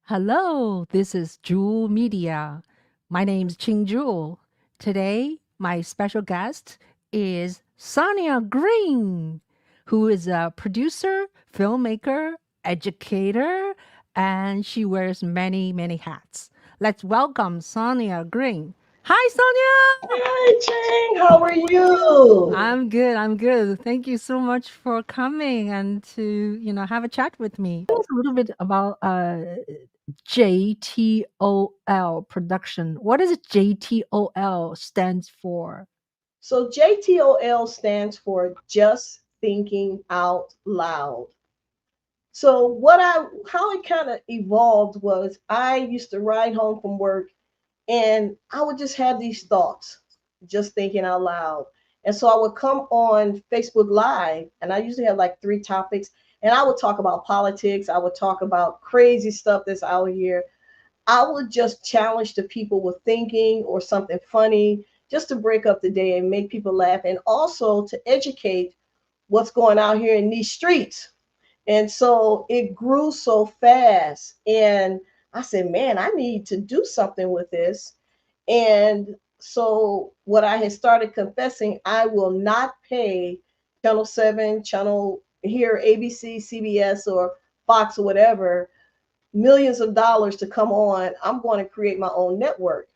Hello, this is Juhl Media. My name's Ching Juhl. Today, my special guest is Sonia Green, who is a producer, filmmaker, educator, and she wears many, many hats. Let's welcome Sonia Green. Hi, Sonia! Hi, Chang. How are you? I'm good. I'm good. Thank you so much for coming and to, have a chat with me. Tell us a little bit about JTOL production. What does JTOL stands for? So JTOL stands for Just Thinking Out Loud. So how it kind of evolved was I used to ride home from work and I would just have these thoughts, just thinking out loud. And so I would come on Facebook Live and I usually have like three topics and I would talk about politics. I would talk about crazy stuff that's out here. I would just challenge the people with thinking or something funny just to break up the day and make people laugh and also to educate what's going out here in these streets. And so it grew so fast. And I said, man, I need to do something with this. And so what I had started confessing, I will not pay Channel 7, Channel here, ABC, CBS, or Fox, or whatever, millions of dollars to come on. I'm going to create my own network.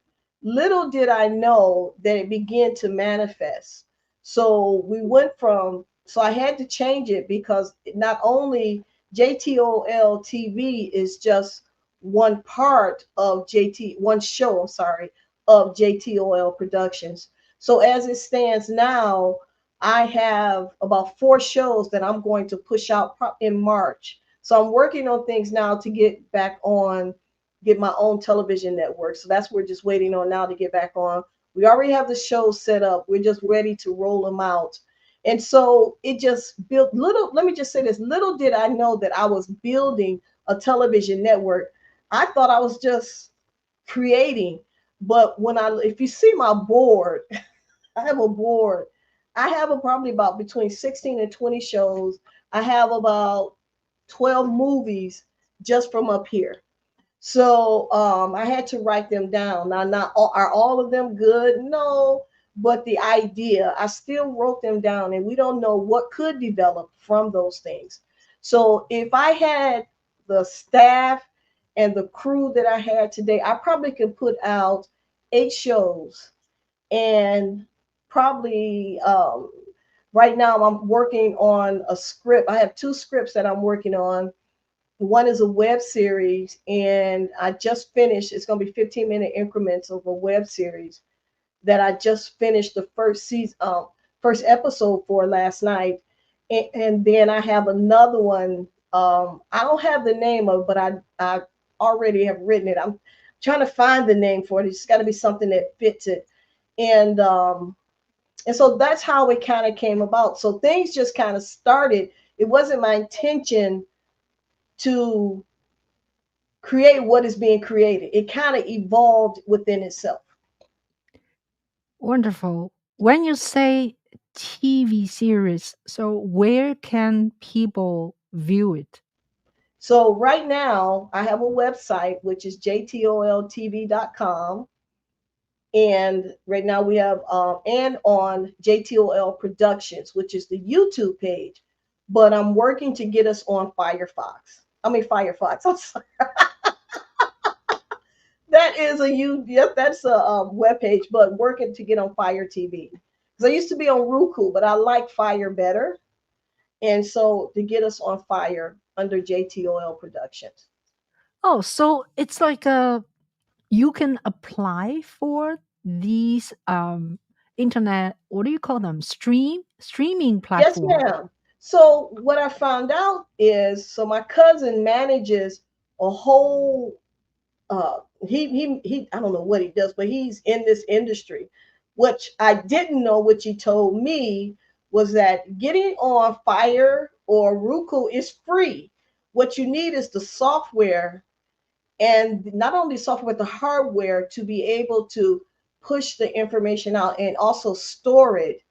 Little did I know that it began to manifest. So we went from, so I had to change it because not only JTOL TV is just one part of one show, I'm sorry, of JTOL Productions. So as it stands now, I have about 4 shows that I'm going to push out in March. So I'm working on things now to get back on, get my own television network. So that's what we're just waiting on now to get back on. We already have the shows set up. We're just ready to roll them out. And so it just built little, let me just say this, little did I know that I was building a television network. I thought I was just creating. But if you see my board, I have a board. I have probably about between 16 and 20 shows. I have about 12 movies just from up here. So I had to write them down. Now, not all, are all of them good? No, but the idea, I still wrote them down, and we don't know what could develop from those things. So if I had the staff and the crew that I had today, I probably could put out 8 shows and probably right now I'm working on a script. I have 2 scripts that I'm working on. One is a web series, and I just finished. It's going to be 15-minute increments of a web series that I just finished the first season, first episode for last night, and then I have another one. I don't have the name of, but I already have written it. I'm trying to find the name for it. It's got to be something that fits it, and um, and so that's how it kind of came about. So things just kind of started. It wasn't my intention to create what is being created. It kind of evolved within itself. Wonderful. When you say TV series, so where can people view it? So right now, I have a website which is JTOLTV.com, and right now we have and on JTOL Productions, which is the YouTube page. But I'm working to get us on Firefox. I mean Firefox. I'm sorry. That is a you. Yep, that's a web page. But working to get on Fire TV because I used to be on Roku, but I like Fire better. And so to get us on Fire under JTOL Productions. Oh, so it's like you can apply for these internet, what do you call them? Streaming Yes, platform. ma'am. So what I found out is, so my cousin manages a whole. He. I don't know what he does, but he's in this industry. Which I didn't know, which he told me was that getting on Fire or Roku is free. What you need is the software, and not only software, but the hardware to be able to push the information out and also store it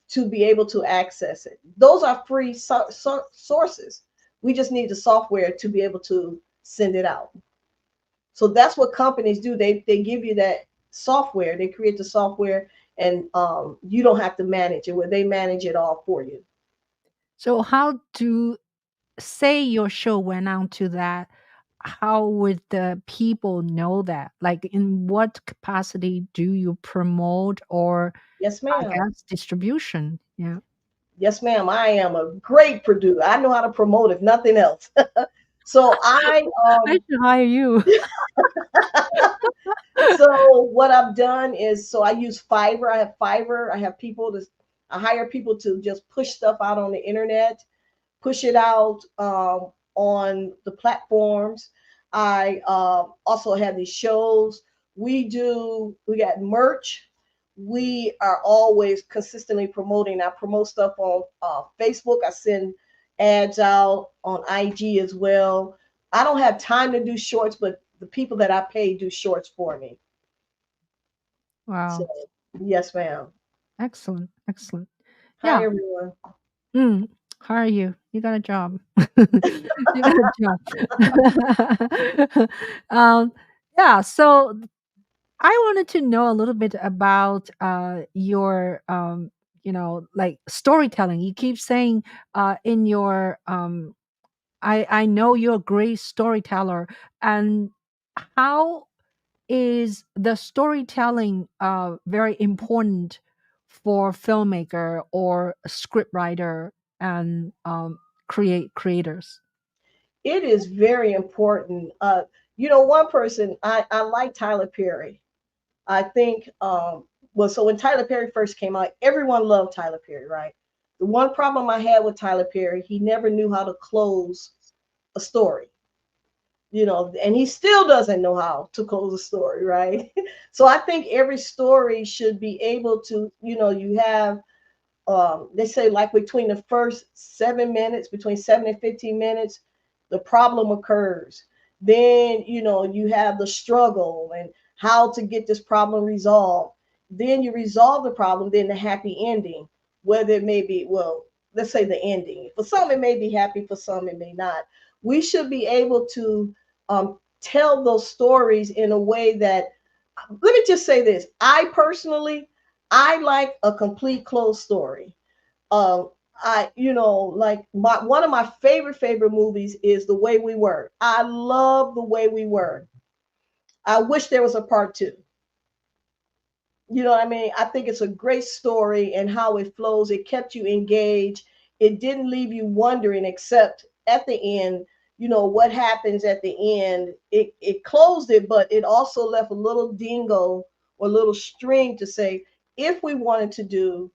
to be able to access it. Those are free sources. We just need the software to be able to send it out. So that's what companies do. They give you that software. They create the software, and you don't have to manage it. Where they manage it all for you. So how to say your show went on to that? How would the people know that? Like, in what capacity do you promote, or Yes, I ma'am. guess distribution? Yeah. Yes, ma'am. I am a great producer. I know how to promote, if nothing else. So I I should hire you. so what I've done is, so I use Fiverr. I have Fiverr. I have people to I hire people to just push stuff out on the internet, push it out on the platforms. I also have these shows. We got merch. We are always consistently promoting. I promote stuff on Facebook. I send ads out on IG as well. I don't have time to do shorts, but the people that I pay do shorts for me. So, Wow. yes, ma'am. Excellent. Excellent. Hi, Yeah. everyone. Mm. How are you? You got a job. You got a job. um, yeah. So I wanted to know a little bit about your, like storytelling. You keep saying in your, I know you're a great storyteller, and how is the storytelling very important for filmmaker or script writer and creators? It is very important. One person I like Tyler Perry. I think well, so when Tyler Perry first came out, everyone loved Tyler Perry, right? The one problem I had with Tyler Perry, he never knew how to close a story, and he still doesn't know how to close a story, right? So I think every story should be able to, you have they say like between the first 7 minutes, between 7 and 15 minutes, the problem occurs. Then, you have the struggle and how to get this problem resolved. Then you resolve the problem, then the happy ending, whether it may be, well, let's say the ending. For some, it may be happy, for some, it may not. We should be able to tell those stories in a way that, let me just say this. I personally, I like a complete closed story. Um, like one of my favorite movies is The Way We Were. I love The Way We Were. I wish there was a part two. You know what I mean? I think it's a great story and how it flows. It kept you engaged. It didn't leave you wondering, except at the end, what happens at the end. It closed it, but it also left a little dingo or a little string to say, if we wanted to do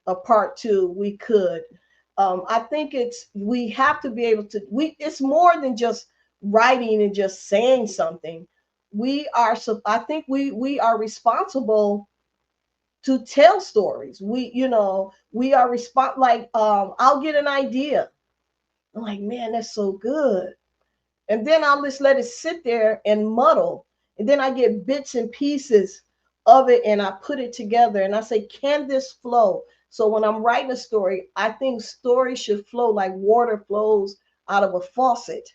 a part two, we could. I think we have to be able to. It's more than just writing and just saying something. We are. So I think we are responsible to tell stories. We are like I'll get an idea. I'm like, man, that's so good. And then I'll just let it sit there and muddle. And then I get bits and pieces of it and I put it together and I say, can this flow? So when I'm writing a story, I think stories should flow like water flows out of a faucet.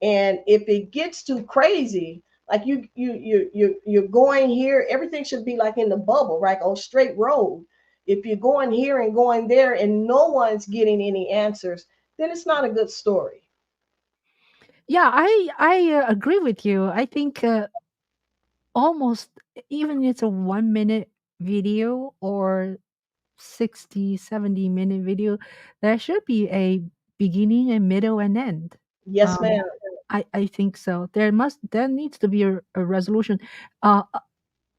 And if it gets too crazy, like you're going here, everything should be like in the bubble, right? On straight road. If you're going here and going there and no one's getting any answers, then it's not a good story. Yeah, I agree with you. I think almost, even it's a 1 minute video or 60, 70 minute video, there should be a beginning, a middle, and end. Yes, um ma'am. I think so. There needs to be a resolution. uh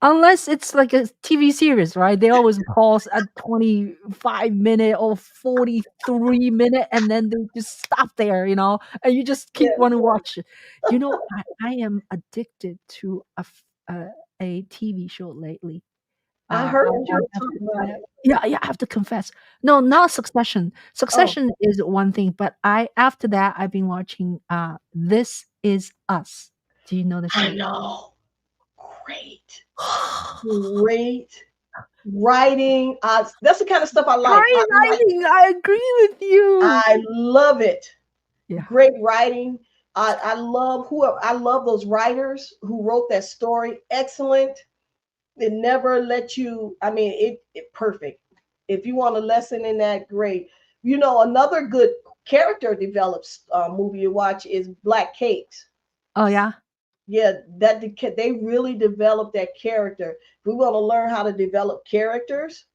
Unless it's like a TV series, right? They always pause at 25 minute or 43 minute, and then they just stop there, and you just keep Yes. wanting to watch it. I am addicted to a TV show lately. I heard I you have talk to, about it. yeah, I have to confess. No, not Succession. Oh, Succession is one thing, but after that, I've been watching This Is Us. Do you know the I show? know. Great. Great writing. That's the kind of stuff I like. I Great like. writing, I agree with you. I love it. Yeah. Great writing. I love I love those writers who wrote that story. Excellent. It never let you. I mean, it perfect. If you want a lesson in that, great. You know, another good character develops movie you watch is Black Cakes. Oh yeah. Yeah, that they really develop that character. If we want to learn how to develop characters,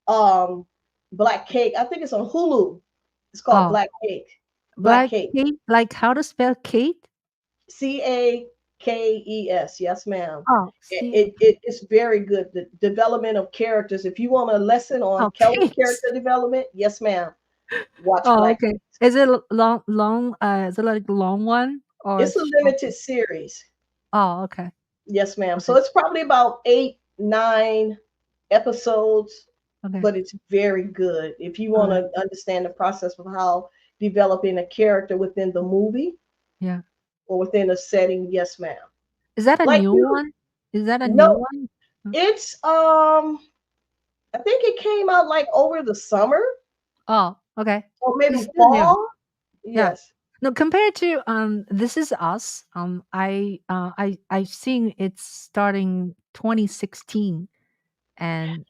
um, Black Cake. I think it's on Hulu. It's called Oh, Black Cake. Black Black Cake. Kate, like how to spell Kate? Cakes. Yes, ma'am. Oh, It, see. it, it- it's very good. The development of characters. If you want a lesson on Oh, character cakes. development, yes, ma'am. Watch Oh, Black okay. Cakes. Is it long, is it like long one or It's a it's short? limited series. Oh, okay. Yes, ma'am. So Okay. it's probably about 8, 9 episodes, Okay. but it's very good. If you All want right. to understand the process of how developing a character within the movie Yeah. or within a setting, yes, ma'am. Is that a Like new you, one? Is that a new no, one? Huh? it's I think it came out like over the summer Oh, okay. or It's maybe still new. fall. Yeah. Yes. No, compared to This Is Us, I've seen it's starting 2016 and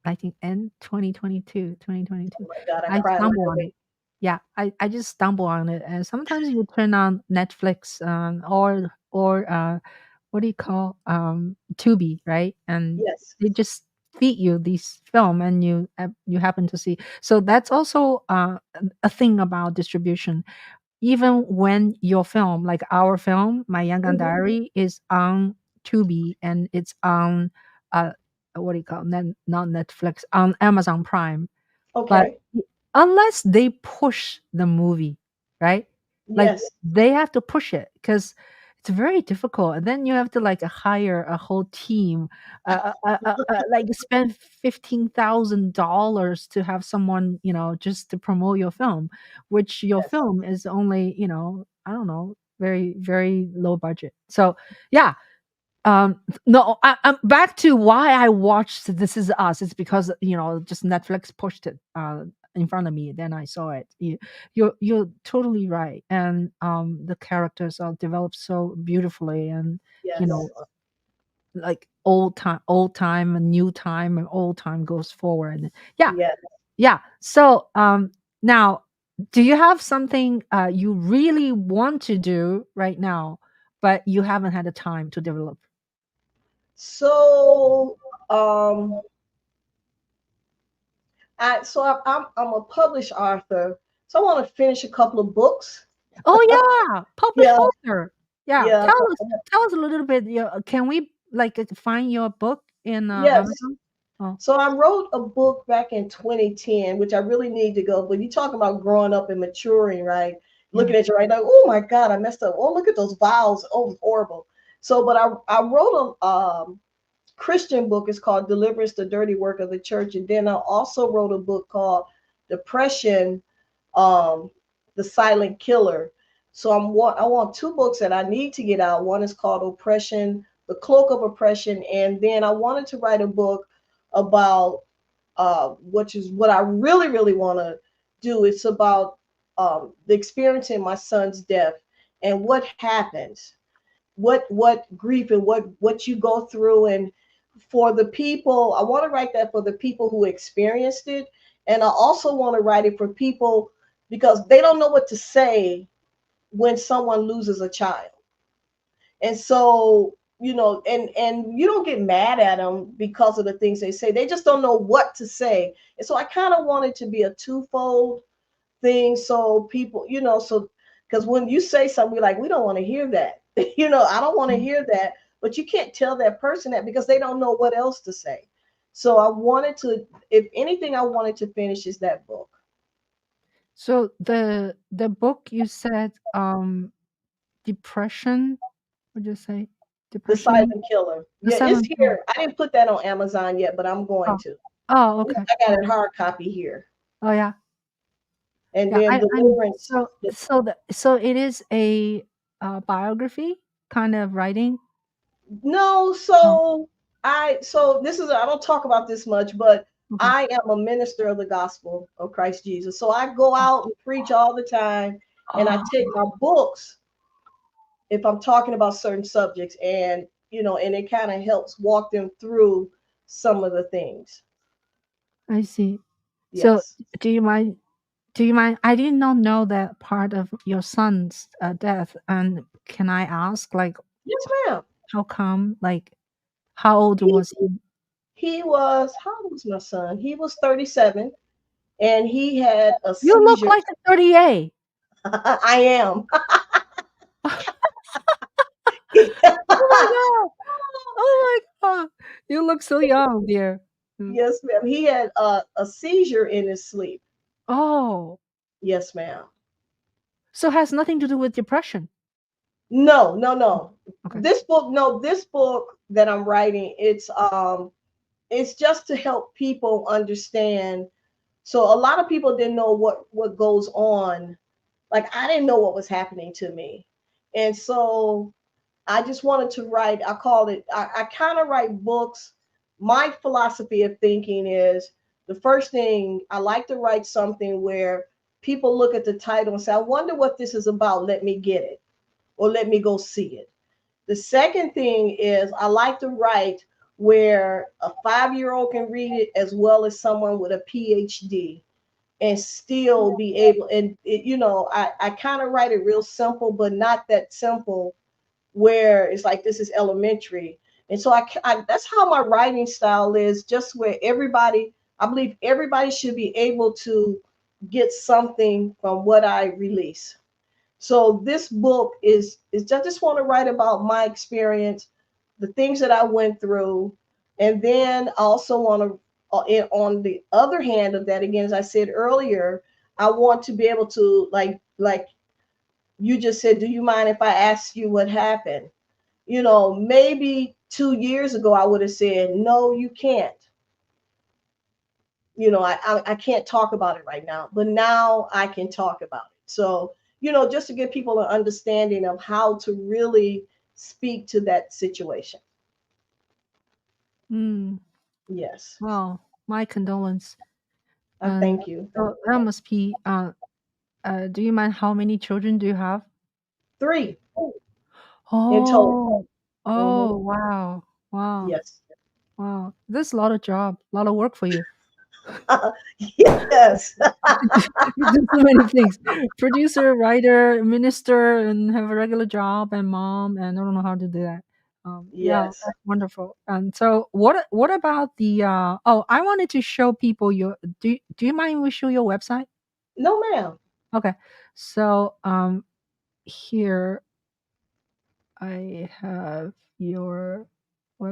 I think end 2022, Oh 2022. my God, I I cried all stumble the on way. it. Yeah, I just stumble on it. And sometimes you turn on Netflix or what do you call Tubi, right? And Yes. they just feed you these film and you happen to see. So that's also a thing about distribution. Even when your film, like our film, My Young Gun Hmm. Diary, is on Tubi and it's on uh what do you call not Netflix, on Amazon Prime, but Okay. unless they push the movie, right? Like Yes. they have to push it because it's very difficult. And then you have to like hire a whole team, like spend $15,000 to have someone, just to promote your film, which your Yes. film is only, I don't know, very, very low budget. So yeah, no, I'm back to why I watched This Is Us. It's because just Netflix pushed it in front of me. Then I saw it. You're totally right, and the characters are developed so beautifully, and you Yes. know, like old time, and new time, and old time goes forward. Yeah, Yes. yeah. So now, do you have something you really want to do right now, but you haven't had the time to develop? So, I'm a published author, so I want to finish a couple of books. Oh yeah, published Yeah, author. Yeah, yeah, tell us a little bit. Can we like find your book in yes. Amazon? Oh So I wrote a book back in 2010, which I really need to go. But you talk about growing up and maturing, right? yeah. Looking at you right now, oh my God, I messed up. Oh, look at those vowels. Oh, horrible. So, but I wrote a Christian book. It's called Deliverance: The Dirty Work of the Church, and then I also wrote a book called Depression, um, The Silent Killer. So I want two books that I need to get out. One is called Oppression, The Cloak of Oppression, and then I wanted to write a book about which is what I really, really want to do. It's about the experiencing my son's death and what happens, what grief and what you go through, and for the people, I want to write that for the people who experienced it, and I also want to write it for people because they don't know what to say when someone loses a child. And so, and you don't get mad at them because of the things they say. They just don't know what to say. And so I kind of wanted to be a twofold thing. So people, so because when you say something, we're like, we don't want to hear that. I don't want to Mm. hear that. But you can't tell that person that because they don't know what else to say. So I wanted to, if anything, I wanted to finish is that book, So the book you said, depression. What'd you say? The Depression. Silent Killer. The Yeah, it's silent killer. here. I didn't put that on Amazon yet, but I'm going Oh, to. oh, okay. I got Oh, it hard copy here. oh yeah, And yeah. then I'm Deliverance. so it is a biography kind of writing. No, Oh, so this is I don't talk about this much, but okay. I am a minister of the gospel of Christ Jesus. So I go Oh, out and preach all the time, and I take oh, my books. if I'm talking about certain subjects, and and it kind of helps walk them through some of the things. I see. So, Yes. do you mind? Do you mind? I did not know that part of your son's death. And can I ask, like, Yes, ma'am. how come? Like, how old He was he? he was how old was my son? He was 37, and he had a You look seizure. like a 38. I am. Oh my god! Oh my god! You look so young, dear. Mm. Yes, ma'am. He had a seizure in his sleep. Oh, Yes, ma'am. so it has nothing to do with depression. No, no, no. Okay. This book that I'm writing, it's just to help people understand. So a lot of people didn't know what goes on. Like, I didn't know what was happening to me. And so I just wanted to write. I called it, I kind of write books. My philosophy of thinking is, the first thing, I like to write something where people look at the title and say, I wonder what this is about. Let me get it, or let me go see it. The second thing is, I like to write where a 5-year-old can read it as well as someone with a PhD, and still be able, and I kind of write it real simple, but not that simple where it's like this is elementary. And so that's how my writing style is, just where I believe everybody should be able to get something from what I release. So this book is just want to write about my experience, the things that I went through, and then I also want to, on the other hand of that, again, as I said earlier, I want to be able to, like you just said, do you mind if I ask you what happened? Maybe 2 years ago I would have said, no, you can't. I can't talk about it right now, but now I can talk about it. So, just to give people an understanding of how to really speak to that situation. Mm. Yes. Well, my condolence. I thank you. So that must be. Do you mind how many children do you have? 3 in total. Oh, Hmm. oh, wow, wow, Yes. wow. This a lot of job, a lot of work for you. Yes. You do so many things. Producer, writer, minister, and have a regular job, and mom, and I don't know how to do that. Yeah, Yes. that's wonderful. And so, what about the? Oh, I wanted to show people your. Do you mind we show your website? No, ma'am. Okay, so here I have your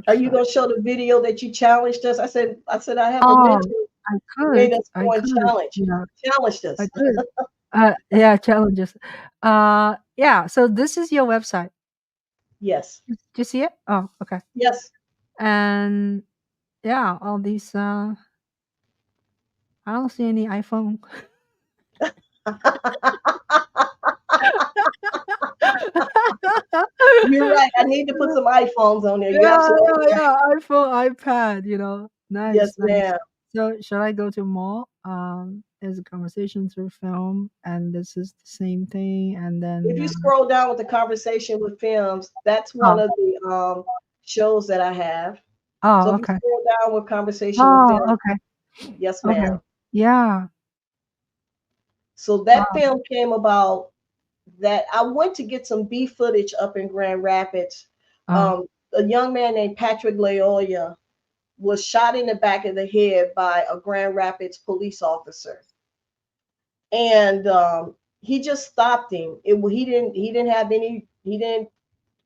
Are you website. going to show the video that you challenged us? I said I have a Oh, mentor I who made us I go and could, yeah, challenged I us. could. Yeah, challenges. Yeah, so this is your website. Yes. Do you see it? Oh, okay. Yes. And yeah, all these, I don't see any iPhone. You're right. I need to put some iPhones on there. You're Yeah, absolutely yeah, right. yeah. iPhone, iPad, nice, Yes, nice. ma'am. So should I go to more? There's a conversation through film, and this is the same thing. And If then, you scroll down with the conversation with films, that's one oh, of the shows that I have. So oh, if you okay. scroll down with conversation with Oh, films, okay, yes, okay. ma'am. Yeah. So that Wow. film came about, that I went to get some B footage up in Grand Rapids. Oh, A young man named Patrick Laoya was shot in the back of the head by a Grand Rapids police officer, and he just stopped him. He didn't have any. He didn't.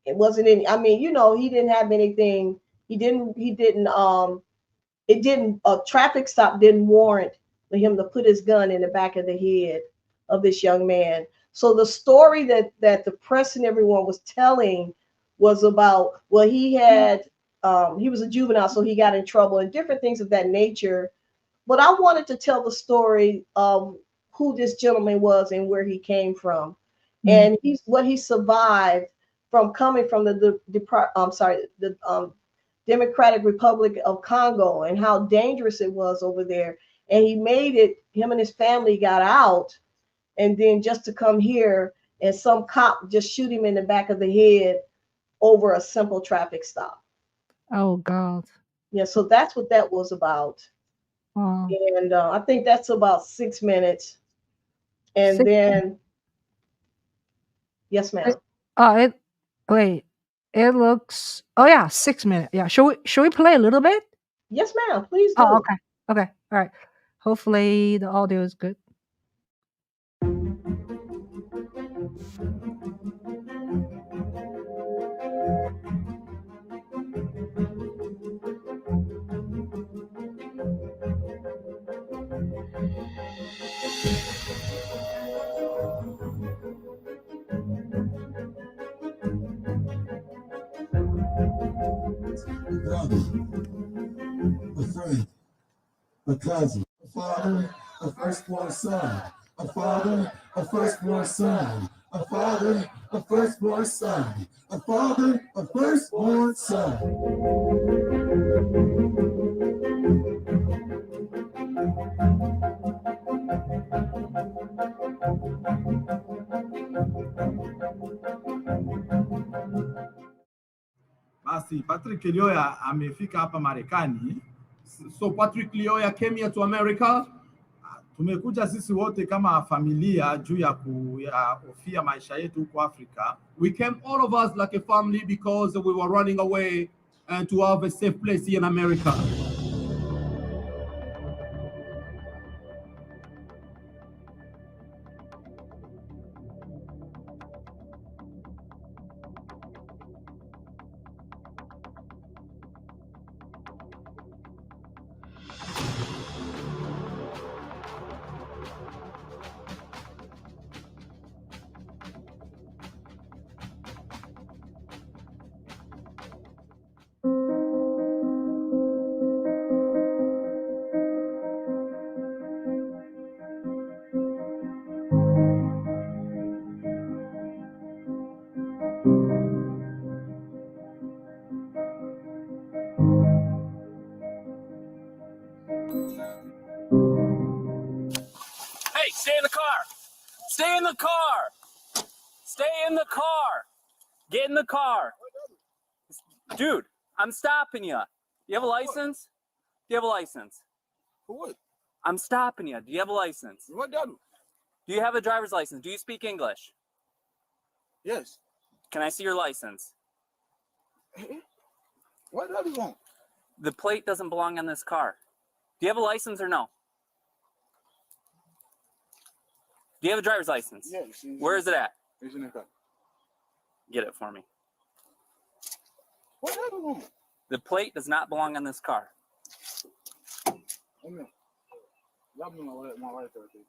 It wasn't any. I mean, he didn't have anything. He didn't. He didn't. It didn't. A traffic stop didn't warrant for him to put his gun in the back of the head of this young man. So the story that the press and everyone was telling was about, well, he was a juvenile, so he got in trouble and different things of that nature. But I wanted to tell the story of who this gentleman was and where he came from, mm, and he survived from coming from the Democratic Republic of Congo, and how dangerous it was over there. And he made it. Him and his family got out, and then just to come here and some cop just shoot him in the back of the head over a simple traffic stop. Oh God. Yeah, so that's what that was about. Wow. And I think that's about 6 minutes. And then, yes, ma'am. It wait. It looks. Oh yeah, 6 minutes. Yeah. Should we play a little bit? Yes, ma'am. Please Oh, do. okay. Okay. All right. Hopefully the audio is good. Brother, a friend, a cousin, a father, a firstborn son, a father, a firstborn son, a father, a firstborn son, a father, a firstborn son. Basi Patrick Lyoya amefika hapa Marekani. So Patrick Lyoya came here to America. Tumekuja sisi wote kama familia juu ya kuhofia maisha yetu huko Afrika. We came all of us like a family because we were running away and to have a safe place here in America. Hey, stay in the car. Stay in the car. Stay in the car. Get in the car. Dude, I'm stopping you. Do you have a license? Do you have a license? For what? I'm stopping you. Do you have a license? What that do? Do you have a driver's license? Do you speak English? Yes. Can I see your license? What that you want? The plate doesn't belong on this car. Do you have a license or no? Do you have a driver's license? Yes. Where is it at? It's in the car. Get it for me. What that you want? The plate does not belong on this car. Amen. Drop me my right there, please.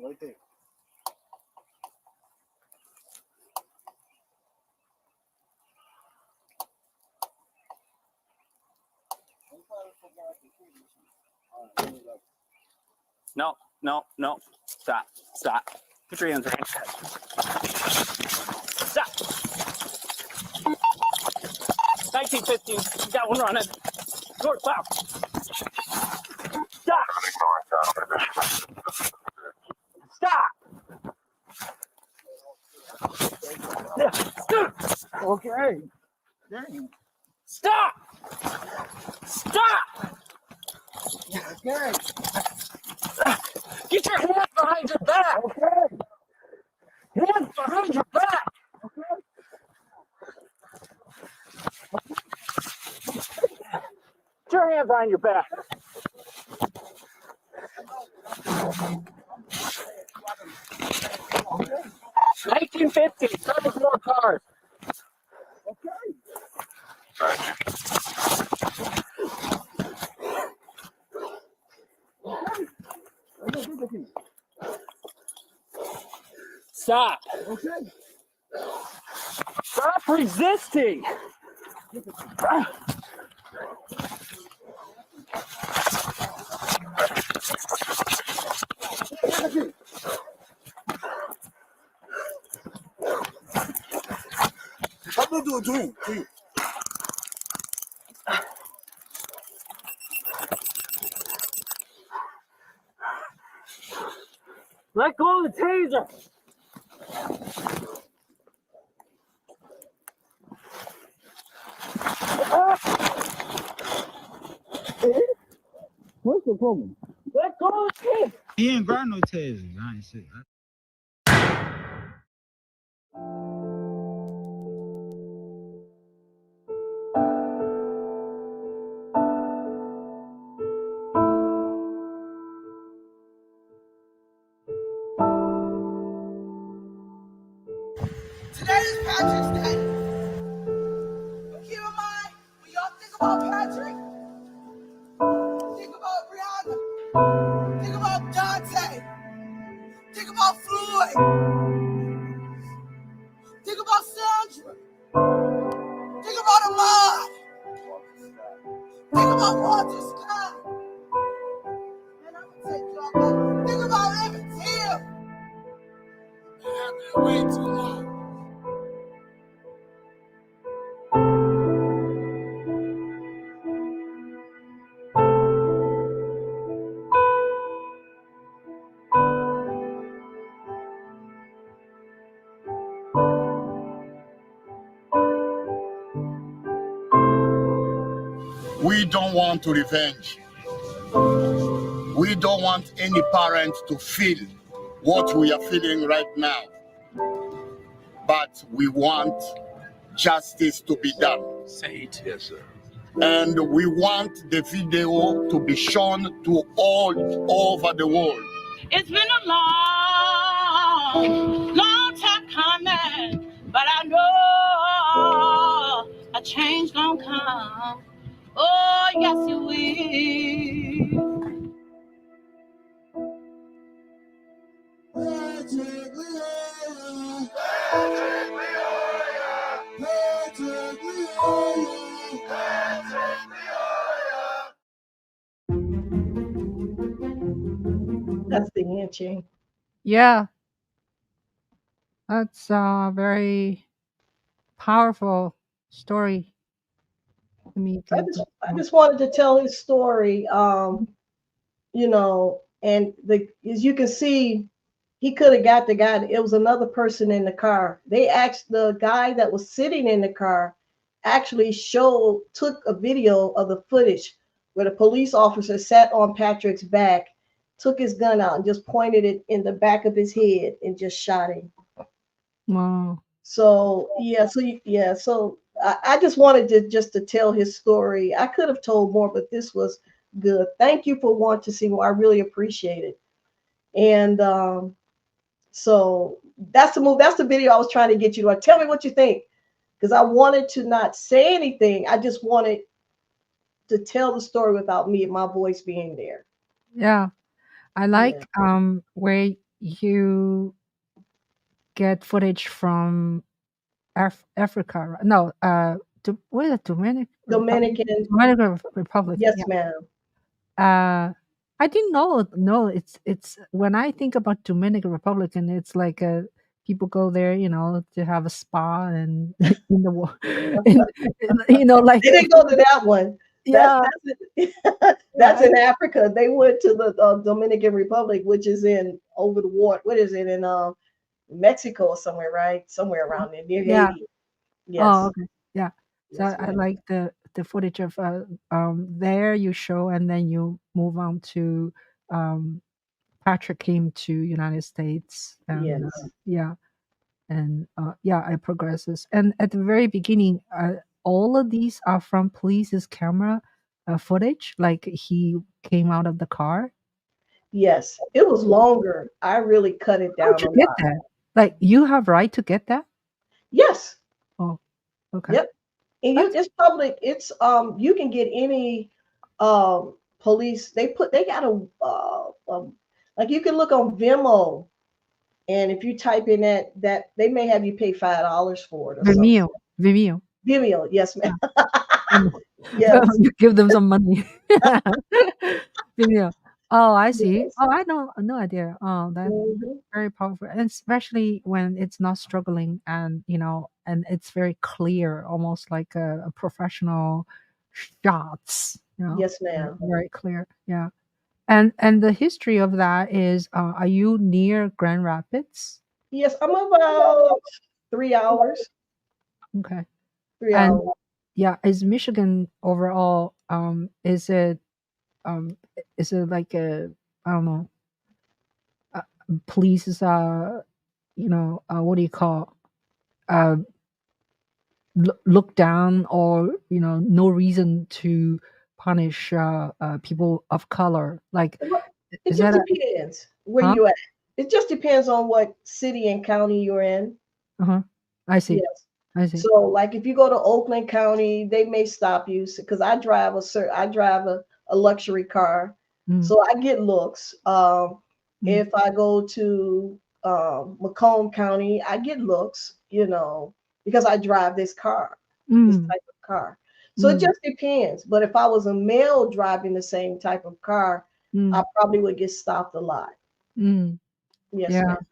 Right there. No, no, no. Stop. Stop. Put your hands right. Stop. 1915. You got one running. North, south. Stop. Stop. Okay. Dang. Stop. Stop. Okay. Get your hands behind your back. Okay. Hands behind your back. Get your hands behind your back. Okay. 1950. There's more cars. Okay. Stop. Okay. Stop resisting. I'm gonna do a dream. Please. Let go of the taser. What's the problem? Let go of the taser. He ain't got no tasers. I ain't shit. Today is Patrick's Day. But keep in mind, when y'all think about Patrick, think about Brianna, think about Dante, think about Floyd, think about Sandra, think about Ahmad, think about Walter Scott. And I'm gonna take y'all back. Think about Emmett Till. It happened way too long. We don't want to revenge. We don't want any parent to feel what we are feeling right now. But we want justice to be done. Say it. Yes, sir. And we want the video to be shown to all over the world. It's been a long time coming, but I know a change gonna come. Oh, yes, it will. Patrick Leoya. Patrick Leoya. Patrick Leoya. Patrick Leoya. That's the end, Ching. Yeah, that's a very powerful story to me. I just wanted to tell his story. You know, and as you can see, he could have got the guy. It was another person in the car. They asked the guy that was sitting in the car, actually took a video of the footage where the police officer sat on Patrick's back, took his gun out and just pointed it in the back of his head and just shot him. Wow. So I just wanted to tell his story. I could have told more, but this was good. Thank you for wanting to see more. I really appreciate it. And so that's the move. That's the video I was trying to get you to tell me what you think, because I wanted to not say anything. I just wanted to tell the story without my voice being there. Yeah, I like where you get footage from Africa. No, what is it? Dominican Republic. Yes, Yeah. ma'am. I didn't know. No, it's when I think about Dominican Republic, and it's like people go there, to have a spa and in the like They didn't go to that one. Yeah, That's in Africa. They went to the Dominican Republic, which is over the water. What is it in Mexico or somewhere, right? Somewhere around there near Haiti. Yes. Oh, okay. Yeah. So Yes, I ma'am. like the footage of there you show, and then you move on to Patrick came to United States, and Yes. it progresses. And at the very beginning, all of these are from police's camera footage. Like he came out of the car. Yes, it was longer. I really cut it down How'd you a get lot. that? Like you have right to get that? Yes. Oh, okay. Yep. And it's public. It's you can get any police. They got a like you can look on Vimeo, and if you type in that they may have you pay $5 for it or something. Vimeo. Vimeo, yes, ma'am. Yes. You give them some money. Vimeo. Oh, I see. Yes. Oh, I know, no idea. Oh, that's Mhm. very powerful, and especially when it's not struggling, and and it's very clear, almost like a professional shots. Yes, ma'am. Very clear. Yeah, And the history of that is, are you near Grand Rapids? Yes, I'm about 3 hours. Okay. 3 hours. And yeah, is Michigan overall, um is it like a, I don't know, police, what do you call, uh look down, or no reason to punish people of color, like, Well, it is just that a, depends where huh? you at. It just depends on what city and county you're in. Uh-huh. I see. Yes. I see. So, like, if you go to Oakland County, they may stop you because I drive a luxury car, Mm, so I get looks. mm, If I go to Macomb County, I get looks, because I drive this mm, type of car. So it mm, just depends. But if I was a male driving the same type of car, I mm, probably would get stopped a lot. mm. Yes, Yeah. ma'am.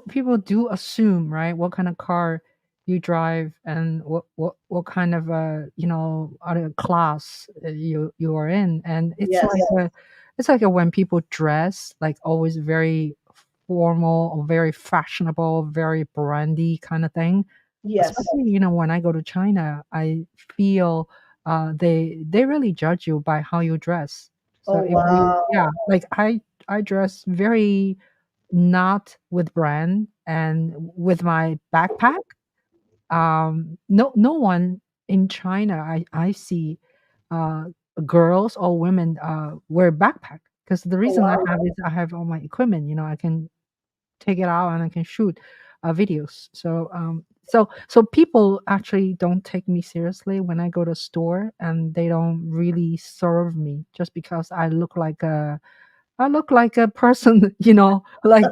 People do assume, right, what kind of car you drive, and what kind of other class you are in. And Yes, it's like when people dress like always very formal or very fashionable, very brandy kind of thing. yes. Especially, when I go to China, I feel they really judge you by how you dress. Oh, So if you, wow. yeah, like I dress very not with brand and with my backpack. No one in China I see uh girls or women wear backpack, because the Oh, reason I wow. have is I have all my equipment. I can take it out and I can shoot videos. So people actually don't take me seriously when I go to store, and they don't really serve me just because I look like a person, like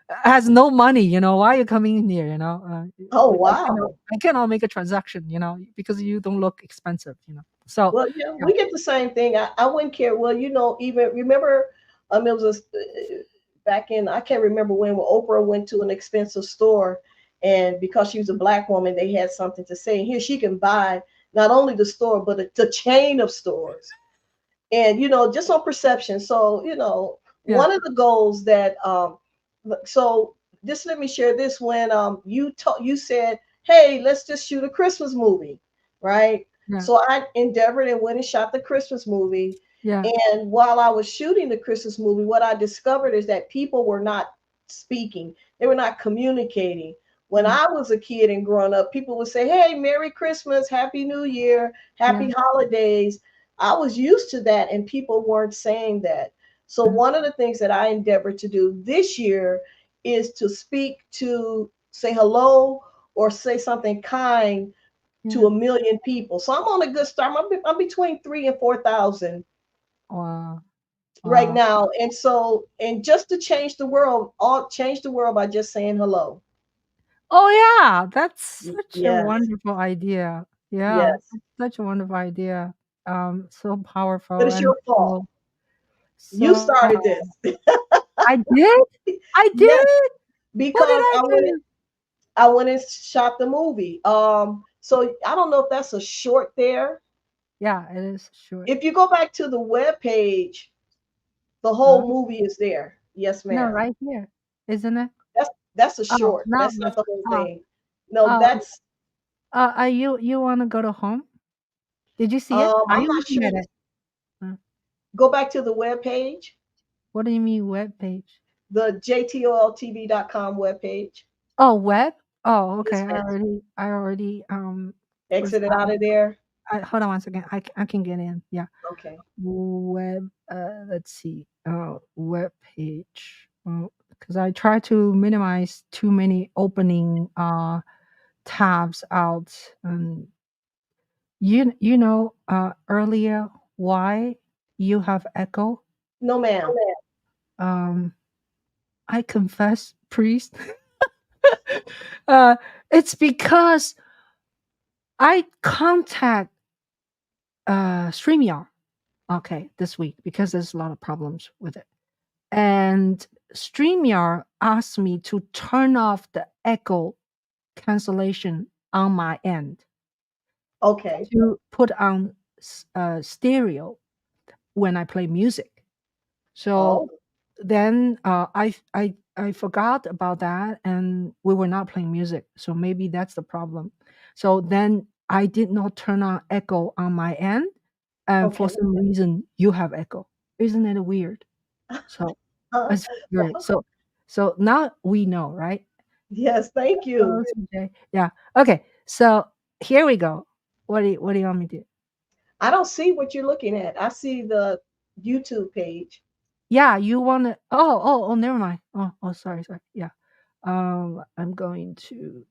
has no money. Why are you coming in here? Oh, Like, wow. I cannot make a transaction. Because you don't look expensive. So Well, yeah, yeah, we get the same thing. I wouldn't care. Well, even remember, it was back in, I can't remember when Oprah went to an expensive store, and because she was a black woman, they had something to say. And here she can buy not only the store, but the chain of stores. And just on perception. So yeah, one of the goals that so just let me share this. When you said, hey, let's just shoot a Christmas movie, right? yeah, So I endeavored and went and shot the Christmas movie. yeah, And while I was shooting the Christmas movie, what I discovered is that people were not speaking, they were not communicating. When mm, I was a kid and growing up, people would say, hey, Merry Christmas, Happy New Year, yeah, Happy Holidays. I was used to that, and people weren't saying that. So, yeah, one of the things that I endeavored to do this year is to say hello or say something kind to yeah. 1 million people. So, I'm on a good start. I'm between 3 and 4,000 Wow, right wow. now. And just to change the world, all change the world by just saying hello. Oh yeah, that's such a Yes, wonderful idea. Yeah, yes. that's such a wonderful idea. So But powerful it's and your fault. You so started this. I did? I Yes, did? What did because I do? I went and shot the movie. So I don't know if that's a short there. Yeah, it is short. If you go back to the web page, the Huh? whole movie is there. Yes, No, ma'am. right here, isn't it? That's a Oh, short. now That's not let's. the whole Oh, thing. No, oh. that's You wanna go to home? Did you see it? Are I'm you not looking sure. at it? Huh. Go back to the web page, What do you mean web page? the JTOLTV.com web page. Oh, web? Oh, okay. Yes, I ma'am. already, I already was. Exit it out of there. Hold on one second. I can get in. Yeah. Okay. Web. Let's see. Web page. Because I try to minimize too many opening tabs out. And earlier why you have echo. No, ma'am. Um, I confess, priest. uh, it's because I contact StreamYard. Okay, this week because there's a lot of problems with it. And StreamYard asked me to turn off the echo cancellation on my end Okay. to put on stereo when I play music. So Oh, then I forgot about that, and we were not playing music. So maybe that's the problem. So then I did not turn on echo on my end, and for okay. some reason you have echo. Isn't it weird? So it's weird. Well, So now we know, right? yes, thank Oh, you. CJ. Yeah. Okay. So here we go. What do you want me to do? I don't see what you're looking at. I see the YouTube page. Yeah, you want to. Oh, never mind. Oh, sorry. Yeah. I'm going to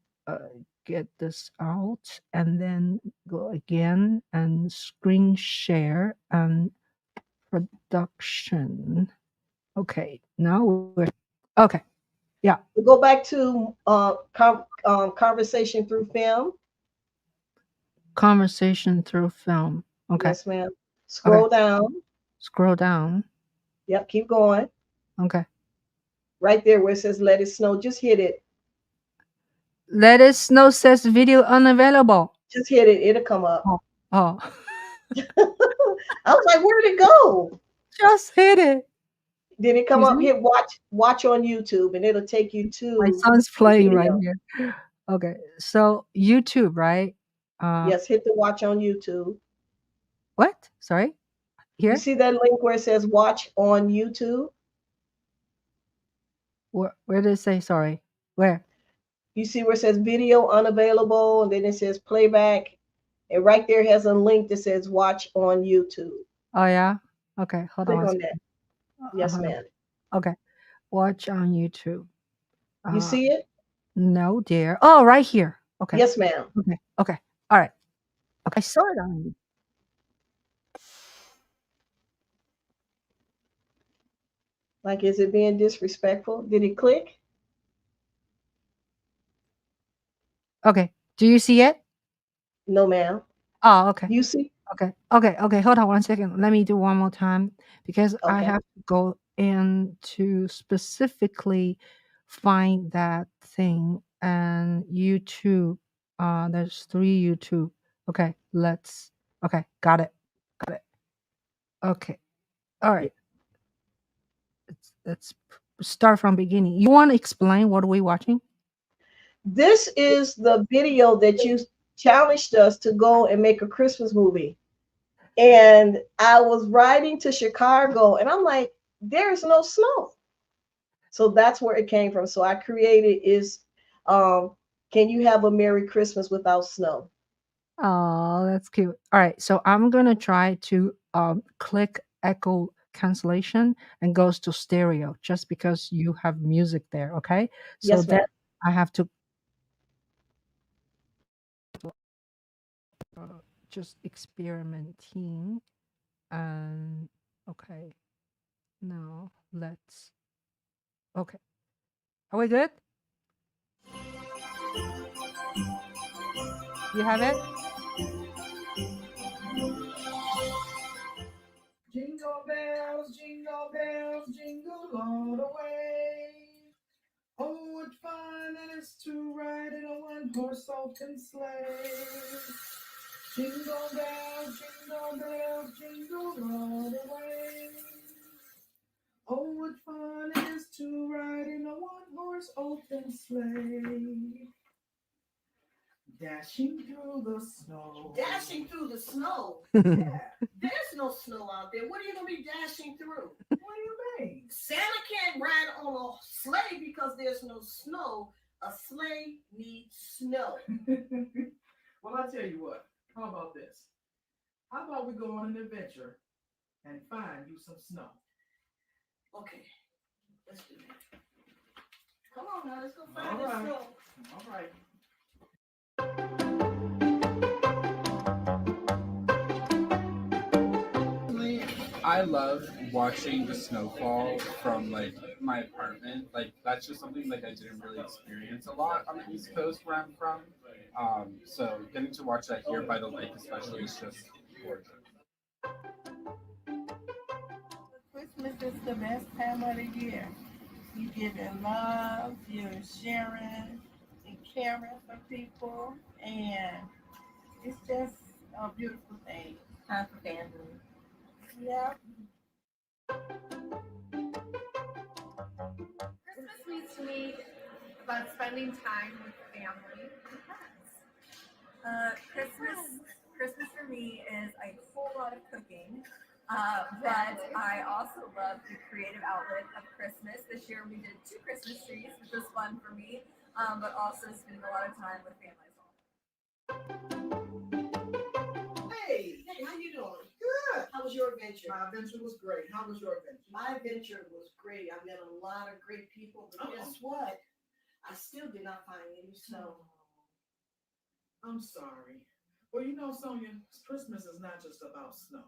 get this out and then go again and screen share and production. Okay, now we're okay. Yeah, We go back to conversation through film. conversation through film. Okay, Yes, ma'am. okay. Scroll down. Scroll down. Yep, keep going. Okay. Right there where it says let it snow, just hit it. Let us know says video unavailable. Just hit it. It'll come up. Oh, oh. I was like, where'd it go? Just hit it. Did it come You up? see? Hit watch on YouTube, and it'll take you My to son's the playing right video. here. Okay, so YouTube, right? Yes, hit the watch on YouTube. What? Sorry? You Here? see that link where it says watch on YouTube? Where did it say sorry? Where? You see where it says video unavailable, and then it says playback, and right there has a link that says watch on YouTube. Oh yeah? Okay, hold on Click one on second. that. Yes, Hold on. ma'am. Okay. Watch on YouTube. You Uh see it? no dear. Oh, right here. Okay. Yes, ma'am. Okay. All right. Okay, I saw it on. Like, is it being disrespectful? Did it click? Okay. Do you see it? No, ma'am. Oh, okay. You see? Okay. Hold on one second. Let me do one more time because I Okay. have to go in to specifically find that thing and YouTube. There's three YouTube. Okay, okay, got it. Okay. All right. Let's start from beginning. You want to explain what we're watching? This is the video that you challenged us to go and make a Christmas movie. And I was riding to Chicago, and I'm like, there's no snow. So that's where it came from. So I created is can you have a Merry Christmas without snow? Oh, that's cute. All right, so I'm gonna try to click echo cancellation and goes to stereo just because you have music there. Okay, so Yes, then ma'am. I have to just experimenting and okay. Now let's. Okay, are we good? You have it. Jingle bells, jingle all the way. Oh, what fun it is to ride in a one-horse open sleigh. Jingle bells, jingle all the way. Oh, what fun it is to ride in a one-horse open sleigh. Dashing through the snow. Dashing through the snow. Yeah. There's no snow out there. What are you gonna be dashing through? What do you mean? Santa can't ride on a sleigh because there's no snow. A sleigh needs snow. Well, I tell you what. How about this? How about we go on an adventure and find you some snow? Okay, let's do that. Come on now, let's go find All the right. snow. All right. I love watching the snowfall from like my apartment. Like that's just something like I didn't really experience a lot on the East Coast where I'm from. So getting to watch that here by the lake, especially, is just gorgeous. Christmas is the best time of the year. You giving love, you're sharing and caring for people, and it's just a beautiful thing. Time for family. Yeah. Christmas means to me about spending time with family and friends. Christmas for me is a whole lot of cooking, but I also love the creative outlet of Christmas. This year we did 2 Christmas trees, which was fun for me, but also spending a lot of time with family as well. Hey, how you doing? Good. How was your adventure? My adventure was great. How was your adventure? My adventure was great. I met a lot of great people, but guess what? I still did not find any snow. I'm sorry. Well, you know, Sonia, Christmas is not just about snow.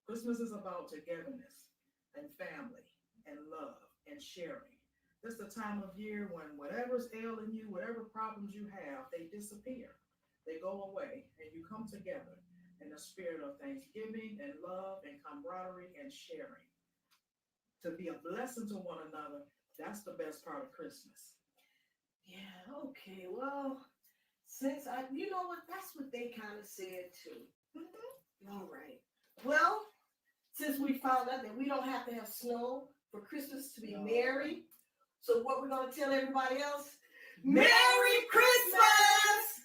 Christmas is about togetherness and family and love and sharing. This is the time of year when whatever's ailing you, whatever problems you have, they disappear. They go away and you come together in the spirit of thanksgiving and love and camaraderie and sharing. To be a blessing to one another, that's the best part of Christmas. Yeah, okay, well, since you know what, that's what they kind of said too. All right. Well, since we found out that we don't have to have snow for Christmas to be merry, so what we're going to tell everybody else? Merry Christmas!